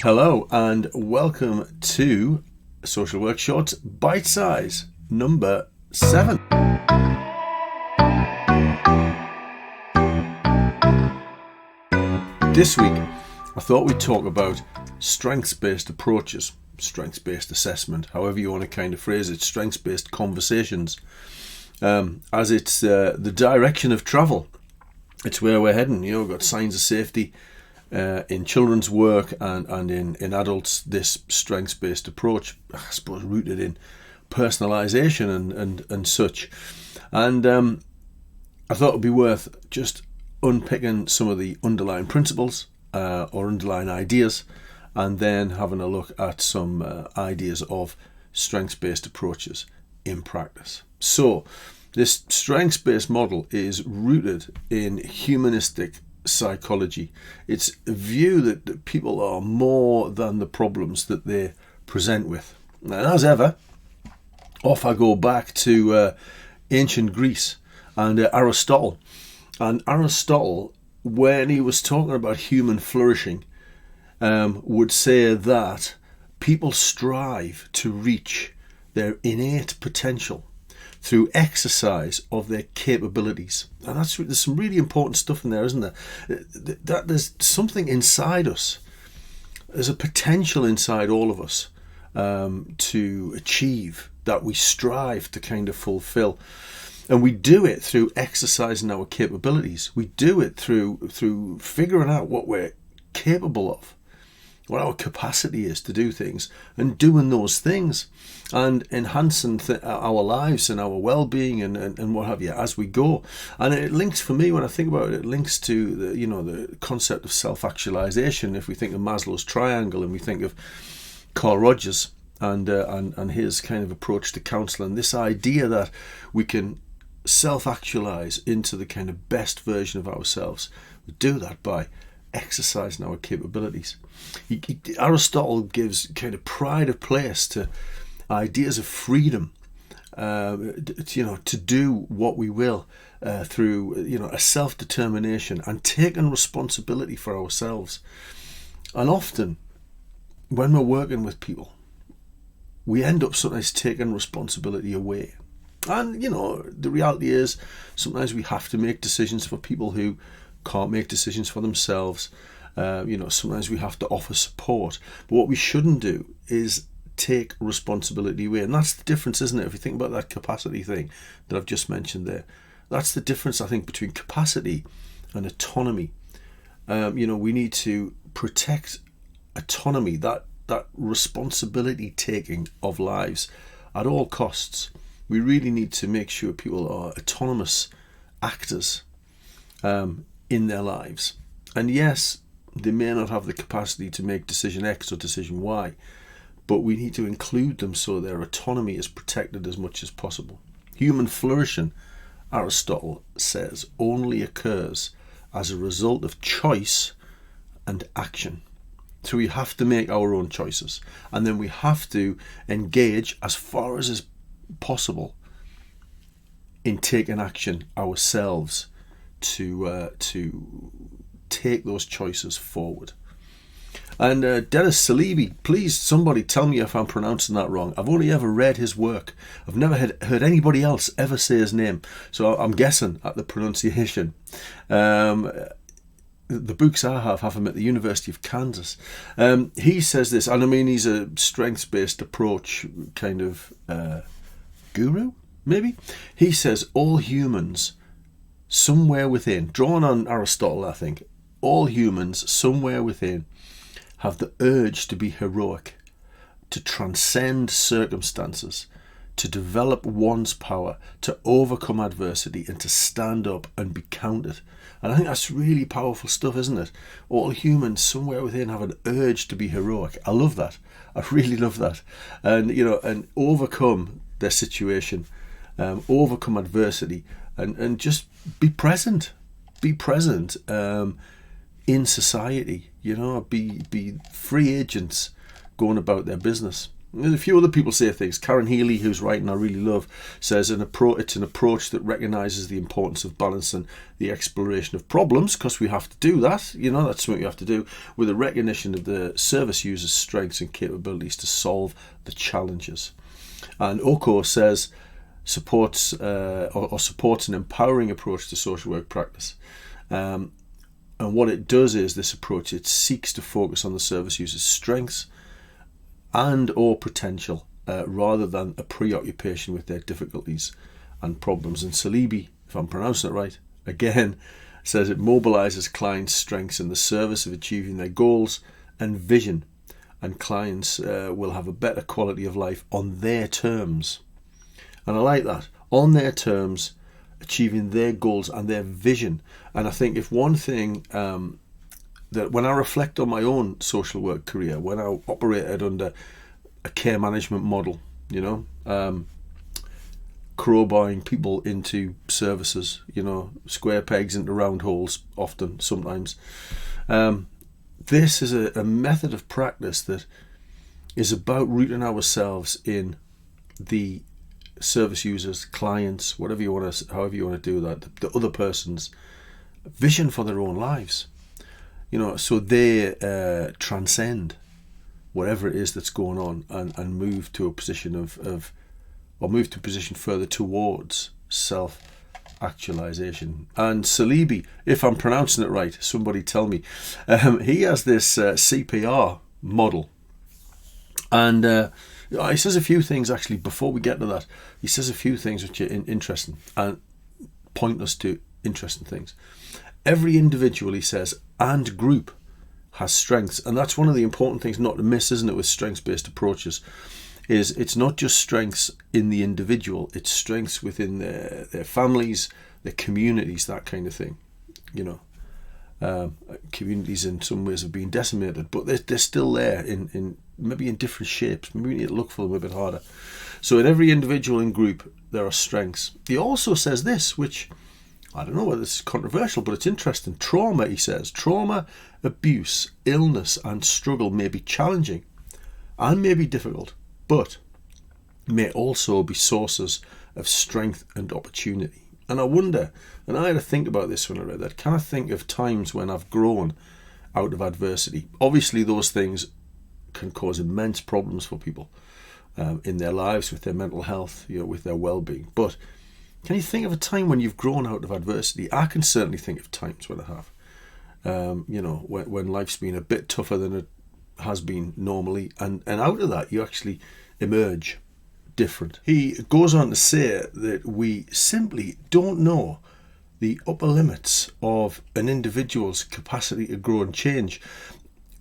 Hello and welcome to Social Work Shorts Bitesize number 7. This week I thought we'd talk about strengths-based approaches, strengths-based assessment, however you want to kind of phrase it, strengths-based conversations, as it's the direction of travel. It's where we're heading. We've got signs of safety in children's work and in adults. This strengths-based approach, I suppose, rooted in personalisation and such. And I thought it would be worth just unpicking some of the underlying principles or underlying ideas, and then having a look at some ideas of strengths-based approaches in practice. So this strengths-based model is rooted in humanistic psychology. It's a view that people are more than the problems that they present with. And as ever, off I go back to ancient Greece and Aristotle. And Aristotle, when he was talking about human flourishing, would say that people strive to reach their innate potential through exercise of their capabilities. And there's some really important stuff in there, isn't there? That there's something inside us. There's a potential inside all of us to achieve, that we strive to kind of fulfill. And we do it through exercising our capabilities. We do it through figuring out what we're capable of, what our capacity is to do things, and doing those things and enhancing our lives and our well-being and what have you as we go. And it links, for me, when I think about it, it links to the concept of self-actualization. If we think of Maslow's triangle and we think of Carl Rogers and his kind of approach to counselling, this idea that we can self-actualize into the kind of best version of ourselves. We do that by exercising our capabilities. Aristotle gives kind of pride of place to ideas of freedom, to do what we will through a self-determination and taking responsibility for ourselves. And often when we're working with people, we end up sometimes taking responsibility away. And the reality is sometimes we have to make decisions for people who can't make decisions for themselves. Sometimes we have to offer support. But what we shouldn't do is take responsibility away. And that's the difference, isn't it? If you think about that capacity thing that I've just mentioned there, that's the difference, I think, between capacity and autonomy. We need to protect autonomy, that responsibility taking of lives at all costs. We really need to make sure people are autonomous actors in their lives. And yes, they may not have the capacity to make decision X or decision Y, but we need to include them so their autonomy is protected as much as possible. Human flourishing, Aristotle says, only occurs as a result of choice and action. So we have to make our own choices, and then we have to engage as far as is possible in taking action ourselves to take those choices forward. And Dennis Saleebey, please somebody tell me if I'm pronouncing that wrong. I've only ever read his work. I've never heard anybody else ever say his name, so I'm guessing at the pronunciation. The books I have him at the University of Kansas. He says this, and I mean he's a strengths-based approach kind of guru, maybe. He says all humans somewhere within, drawn on Aristotle, I think, all humans somewhere within have the urge to be heroic, to transcend circumstances, to develop one's power, to overcome adversity, and to stand up and be counted. And I think that's really powerful stuff, isn't it? All humans somewhere within have an urge to be heroic. I love that. I really love that. And and overcome their situation, overcome adversity, and just be present. Be present in society. Be free agents going about their business. There's a few other people say things. Karen Healy, who's writing I really love, says it's an approach that recognises the importance of balancing the exploration of problems, because we have to do that. That's what you have to do, with a recognition of the service user's strengths and capabilities to solve the challenges. And Oko says supports an empowering approach to social work practice. And what it does is, this approach, it seeks to focus on the service user's strengths and or potential, rather than a preoccupation with their difficulties and problems. And Saleebey, if I'm pronouncing it right, again, says it mobilises clients' strengths in the service of achieving their goals and vision, and clients will have a better quality of life on their terms. And I like that, on their terms, achieving their goals and their vision. And I think if one thing that when I reflect on my own social work career, when I operated under a care management model, crowbarring people into services, square pegs into round holes, sometimes. This is a method of practice that is about rooting ourselves in the service users, clients, however you want to do that, the other person's vision for their own lives. So they transcend whatever it is that's going on and move to a position move to a position further towards self-actualization. And Saleebey, if I'm pronouncing it right, somebody tell me, he has this CPR model. And he says a few things, actually, before we get to that. He says a few things which are interesting and point us to interesting things. Every individual, he says, and group has strengths. And that's one of the important things not to miss, isn't it, with strengths-based approaches, is it's not just strengths in the individual, it's strengths within their families, their communities, that kind of thing. Communities in some ways have been decimated, but they're still there in maybe in different shapes. Maybe we need to look for them a bit harder. So in every individual and group, there are strengths. He also says this, which I don't know whether this is controversial, but it's interesting. Trauma, he says, trauma, abuse, illness and struggle may be challenging and may be difficult, but may also be sources of strength and opportunity. And I wonder, and I had to think about this when I read that, can I think of times when I've grown out of adversity? Obviously those things can cause immense problems for people in their lives, with their mental health, with their well-being. But can you think of a time when you've grown out of adversity? I can certainly think of times when I have. When life's been a bit tougher than it has been normally, and out of that you actually emerge different. He goes on to say that we simply don't know the upper limits of an individual's capacity to grow and change.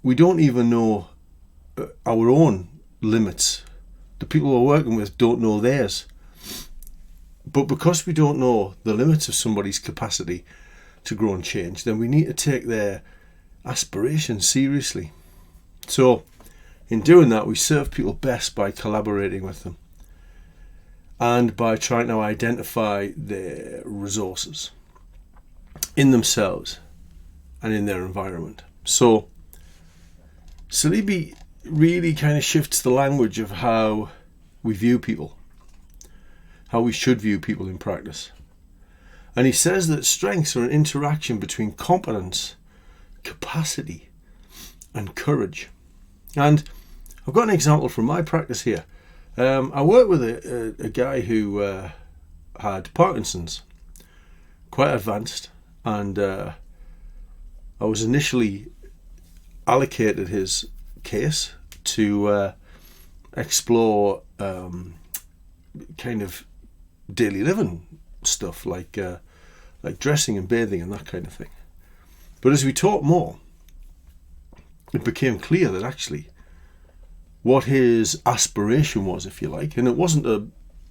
We don't even know our own limits. The people we're working with don't know theirs. But because we don't know the limits of somebody's capacity to grow and change, then we need to take their aspirations seriously. So in doing that, we serve people best by collaborating with them and by trying to identify their resources in themselves and in their environment. So Saleebey really kind of shifts the language of how we view people, how we should view people in practice. And he says that strengths are an interaction between competence, capacity, and courage. And I've got an example from my practice here. I worked with a guy who had Parkinson's, quite advanced, and I was initially allocated his case to explore kind of daily living stuff like dressing and bathing and that kind of thing. But as we talked more, it became clear that actually what his aspiration was, if you like, and it wasn't a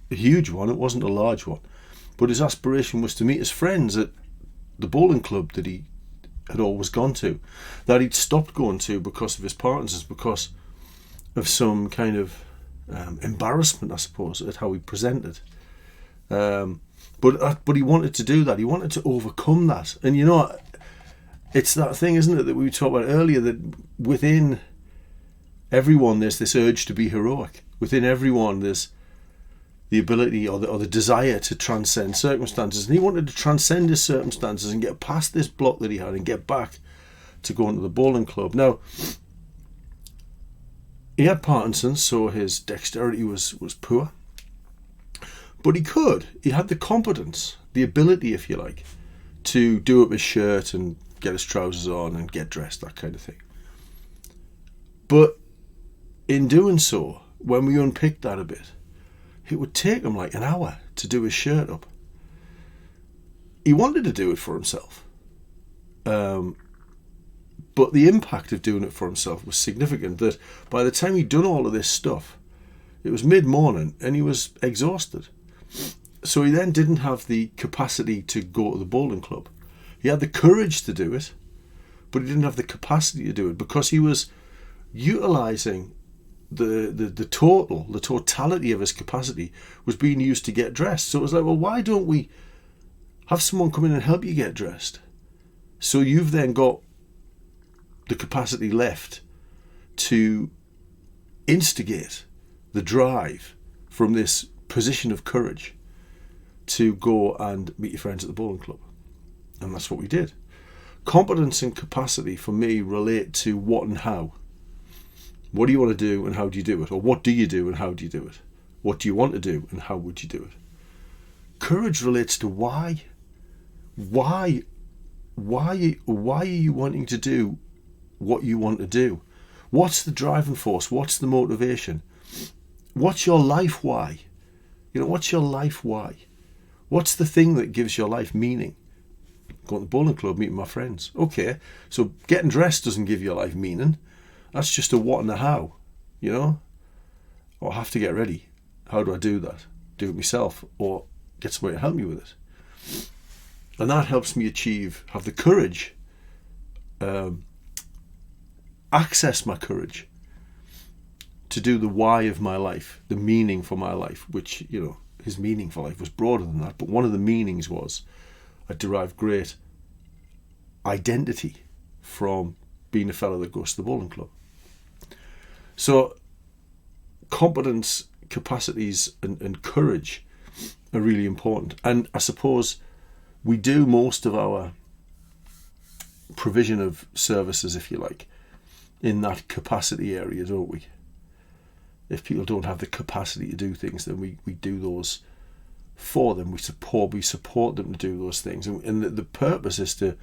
huge one, it wasn't a large one, but his aspiration was to meet his friends at the bowling club that he had always gone to, that he'd stopped going to because of his Parkinson's, because of some kind of embarrassment, I suppose, at how he presented. But he wanted to do that. He wanted to overcome that. And it's that thing, isn't it, that we talked about earlier, that within everyone there's this urge to be heroic. Within everyone, there's the ability or the desire to transcend circumstances. And he wanted to transcend his circumstances and get past this block that he had and get back to going to the bowling club. Now, he had Parkinson's, so his dexterity was poor. But he had the competence, the ability, if you like, to do up his shirt and get his trousers on and get dressed, that kind of thing. But in doing so, when we unpicked that a bit, it would take him like an hour to do his shirt up. He wanted to do it for himself. But the impact of doing it for himself was significant, that by the time he'd done all of this stuff, it was mid-morning and he was exhausted. So he then didn't have the capacity to go to the bowling club. He had the courage to do it, but he didn't have the capacity to do it because he was utilising the totality of his capacity was being used to get dressed. So it was like, well, why don't we have someone come in and help you get dressed? So you've then got the capacity left to instigate the drive from this position of courage to go and meet your friends at the bowling club. And that's what we did. Competence and capacity for me relate to what and how. What do you want to do and how do you do it? Or what do you do and how do you do it? What do you want to do and how would you do it? Courage relates to why. Why are you wanting to do what you want to do? What's the driving force? What's the motivation? What's your life why? What's your life why? What's the thing that gives your life meaning? Going to the bowling club, meeting my friends. Okay, so getting dressed doesn't give your life meaning. That's just a what and a how, Or I have to get ready. How do I do that? Do it myself or get somebody to help me with it. And that helps me have the courage, access my courage to do the why of my life, the meaning for my life, which, his meaning for life was broader than that. But one of the meanings was I derived great identity from being a fellow that goes to the bowling club. So competence, capacities and courage are really important. And I suppose we do most of our provision of services, if you like, in that capacity area, don't we? If people don't have the capacity to do things, then we do those for them. We support them to do those things. And the purpose is to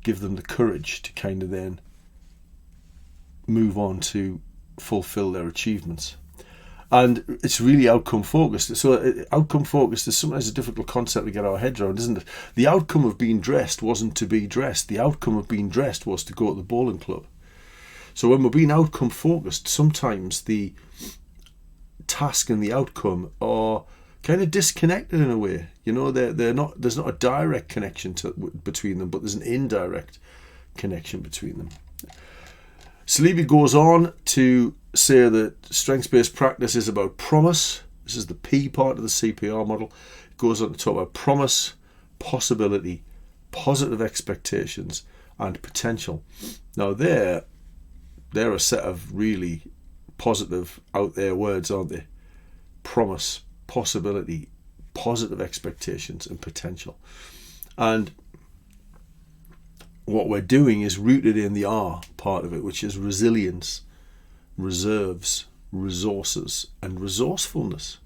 give them the courage to kind of then move on to fulfill their achievements. And it's really outcome focused. So outcome focused is sometimes a difficult concept to get our heads around, isn't it? The outcome of being dressed wasn't to be dressed. The outcome of being dressed was to go to the bowling club. So when we're being outcome focused, sometimes the task and the outcome are kind of disconnected in a way. They're not. There's not a direct connection between them, but there's an indirect connection between them. Saleebey goes on to say that strengths-based practice is about promise. This is the P part of the CPR model. It goes on to talk about promise, possibility, positive expectations, and potential. Now they're a set of really positive, out there words, aren't they? Promise, possibility, positive expectations, and potential. And what we're doing is rooted in the R part of it, which is resilience, reserves, resources, and resourcefulness.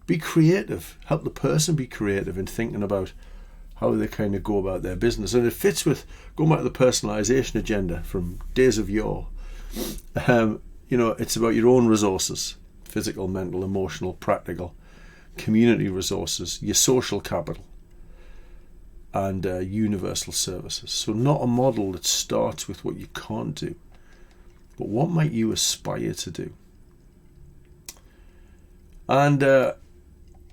Be creative. Help the person be creative in thinking about how they kind of go about their business. And it fits with going back to the personalization agenda from days of yore. It's about your own resources: physical, mental, emotional, practical, community resources, your social capital, and universal services. So not a model that starts with what you can't do, but what might you aspire to do. And there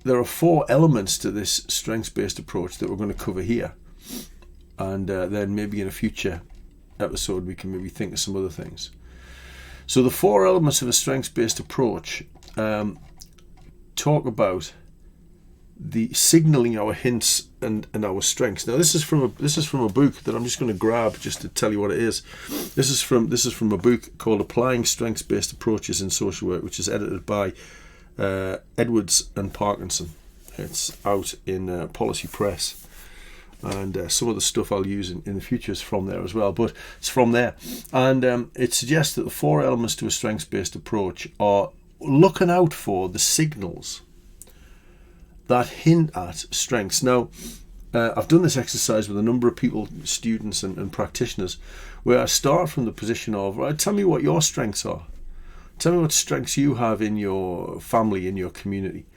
are 4 elements to this strengths-based approach that we're going to cover here. And then maybe in a future episode we can maybe think of some other things. So the 4 elements of a strengths-based approach talk about the signaling our hints and our strengths. Now this is from a book that I'm just going to grab just to tell you what it is. This is from a book called Applying Strengths-Based Approaches in Social Work, which is edited by Edwards and Parkinson. It's out in Policy Press, and some of the stuff I'll use in the future is from there as well, but it's from there. And it suggests that the 4 elements to a strengths-based approach are looking out for the signals that hint at strengths. Now, I've done this exercise with a number of people, students and practitioners, where I start from the position of, right, tell me what your strengths are. Tell me what strengths you have in your family, in your community.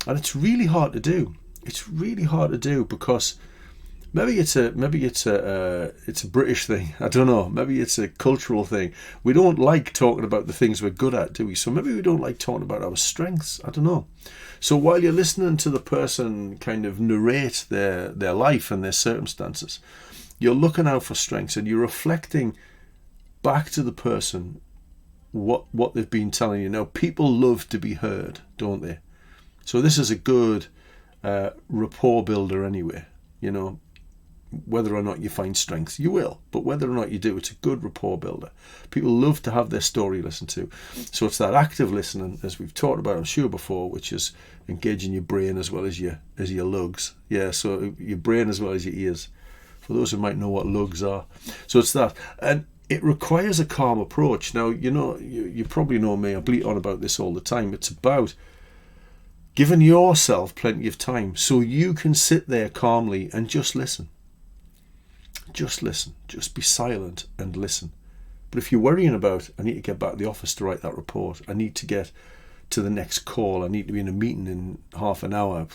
And it's really hard to do. It's really hard to do because maybe it's a British thing. I don't know. Maybe it's a cultural thing. We don't like talking about the things we're good at, do we? So maybe we don't like talking about our strengths. I don't know. So while you're listening to the person kind of narrate their life and their circumstances, you're looking out for strengths and you're reflecting back to the person what they've been telling you. Now, people love to be heard, don't they? So this is a good rapport builder anyway. You know, whether or not you find strengths, you will, but whether or not you do, it's a good rapport builder. People love to have their story listened to. So it's that active listening, as we've talked about, I'm sure, before, which is engaging your brain as well as your lugs. Yeah, so your brain as well as your ears, for those who might know what lugs are. So it's that. And it requires a calm approach. Now, you know, you probably know me, I bleat on about this all the time. It's about giving yourself plenty of time so you can sit there calmly and just listen. Just listen. Just be silent and listen. But if you're worrying about, I need to get back to the office to write that report, I need to get to the next call, I need to be in a meeting in half an hour,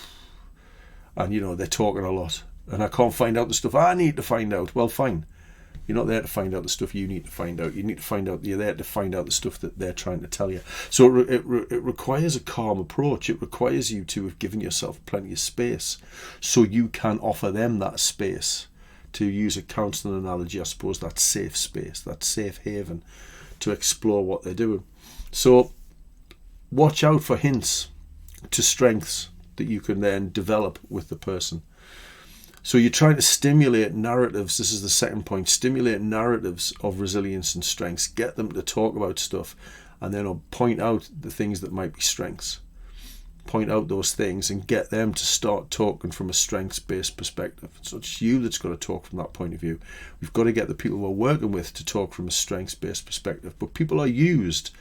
and you know, they're talking a lot, and I can't find out the stuff I need to find out, well, fine. You're not there to find out the stuff you need to find out. You need to find out, you're there to find out the stuff that they're trying to tell you. So it requires a calm approach. It requires you to have given yourself plenty of space so you can offer them that space. To use a counselling analogy, I suppose, that safe space, that safe haven to explore what they're doing. So watch out for hints to strengths that you can then develop with the person. So you're trying to stimulate narratives. This is the second point. Stimulate narratives of resilience and strengths. Get them to talk about stuff, and then I'll point out the things that might be strengths. Point out those things and get them to start talking from a strengths-based perspective. So it's you that's got to talk from that point of view. We've got to get the people we're working with to talk from a strengths-based perspective. But people are used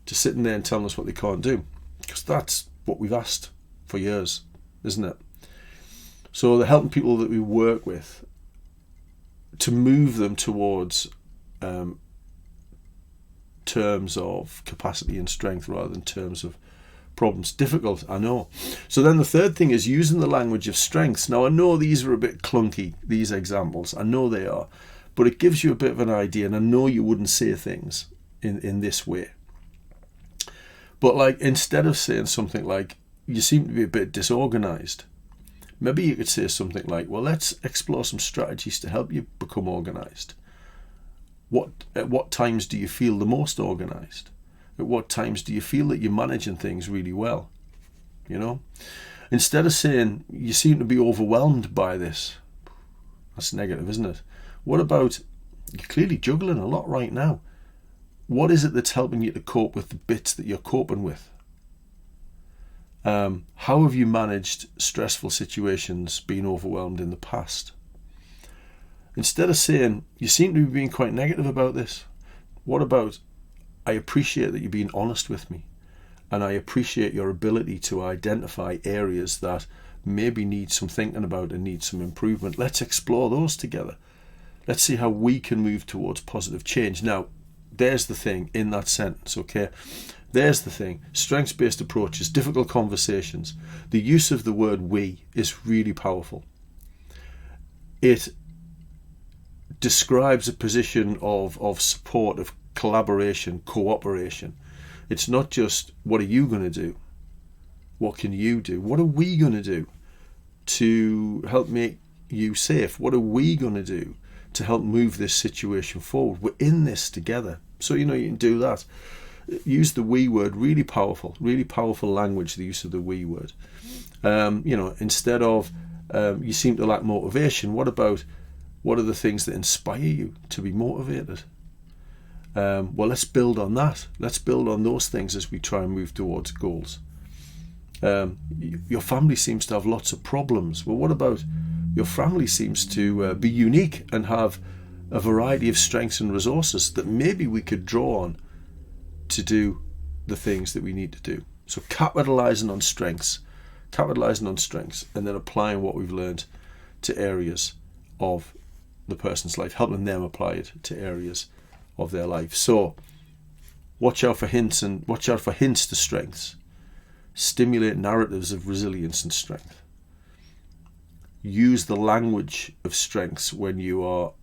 to sitting there and telling us what they can't do, because that's what we've asked for years, isn't it? So they're helping people that we work with to move them towards terms of capacity and strength rather than terms of problems. Difficult, I know. So then the third thing is using the language of strengths. Now, I know these are a bit clunky, these examples. I know they are. But it gives you a bit of an idea, and I know you wouldn't say things in this way. But like, instead of saying something like, you seem to be a bit disorganized, maybe you could say something like, well, let's explore some strategies to help you become organized. At what times do you feel the most organized? At what times do you feel that you're managing things really well? You know, instead of saying you seem to be overwhelmed by this, that's negative, isn't it? What about you're clearly juggling a lot right now? What is it that's helping you to cope with the bits that you're coping with? How have you managed stressful situations, being overwhelmed in the past? Instead of saying you seem to be being quite negative about this, what about, I appreciate that you're being honest with me, and I appreciate your ability to identify areas that maybe need some thinking about and need some improvement. Let's explore those together. Let's see how we can move towards positive change. Now, there's the thing in that sentence, okay? There's the thing. Strengths-based approaches, difficult conversations. The use of the word we is really powerful. It describes a position of support, of collaboration, cooperation. It's not just, what are you going to do? What can you do? What are we going to do to help make you safe? What are we going to do to help move this situation forward? We're in this together. So, you know, you can do that. Use the we word, really powerful language, the use of the we word. Instead of you seem to lack motivation, what are the things that inspire you to be motivated? Well, let's build on that. Let's build on those things as we try and move towards goals. Your family seems to have lots of problems. Well, what about your family seems to be unique and have a variety of strengths and resources that maybe we could draw on to do the things that we need to do. So capitalizing on strengths, and then applying what we've learned to areas of the person's life, helping them apply it to areas of their life. So watch out for hints to strengths. Stimulate narratives of resilience and strength. Use the language of strengths when you are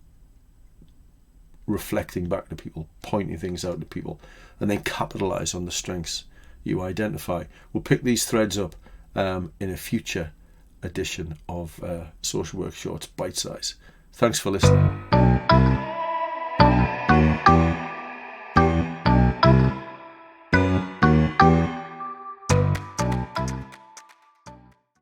reflecting back to people, pointing things out to people, and then capitalize on the strengths you identify. We'll pick these threads up in a future edition of Social Work Shorts Bite Size. Thanks for listening.